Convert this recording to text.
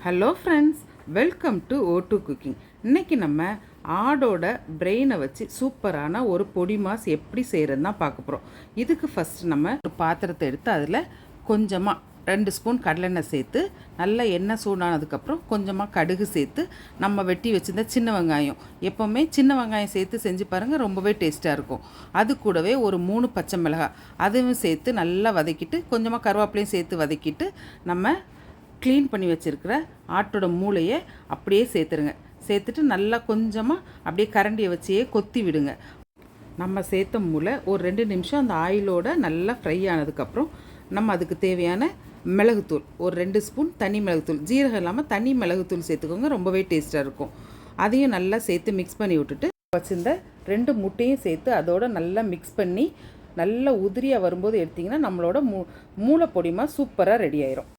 Hello friends, welcome to O two cooking. இன்றைக்கி நம்ம ஆடோட பிரெயினை வச்சு சூப்பரான ஒரு பொடி மாஸ் எப்படி செய்கிறதுன்னு தான் பார்க்க போகிறோம். இதுக்கு ஃபஸ்ட்டு நம்ம ஒரு பாத்திரத்தை எடுத்து அதில் கொஞ்சமாக 2 ஸ்பூன் கடலெண்ணெய் சேர்த்து நல்லா எண்ணெய் சூடானதுக்கப்புறம் கொஞ்சமாக கடுகு சேர்த்து நம்ம வெட்டி வச்சுருந்த சின்ன வெங்காயம், எப்போவுமே சின்ன வெங்காயம் சேர்த்து செஞ்சு பாருங்கள், ரொம்பவே டேஸ்ட்டாக இருக்கும். அது கூடவே ஒரு 3 பச்சை மிளகாய் அதுவும் சேர்த்து நல்லா வதக்கிட்டு கொஞ்சமாக கருவேப்பிலையும் சேர்த்து வதக்கிட்டு நம்ம க்ளீன் பண்ணி வச்சுருக்கிற ஆட்டோட மூளையை அப்படியே சேர்த்துருங்க. சேர்த்துட்டு நல்லா கொஞ்சமாக அப்படியே கரண்டியை வச்சே கொத்தி விடுங்க. நம்ம சேர்த்த மூளை ஒரு 2 நிமிஷம் அந்த ஆயிலோட நல்லா ஃப்ரை ஆனதுக்கப்புறம் நம்ம அதுக்கு தேவையான மிளகுத்தூள் ஒரு 2 ஸ்பூன் தனி மிளகுத்தூள், ஜீரகம் இல்லாமல் தனி மிளகுத்தூள் சேர்த்துக்கோங்க, ரொம்பவே டேஸ்ட்டாக இருக்கும். அதையும் நல்லா சேர்த்து மிக்ஸ் பண்ணி விட்டுட்டு வச்சுருந்த 2 முட்டையும் சேர்த்து அதோட நல்லா மிக்ஸ் பண்ணி நல்லா உதிரியாக வரும்போது எடுத்திங்கன்னா நம்மளோட மூளை பொடிமா சூப்பராக ரெடி ஆயிரும்.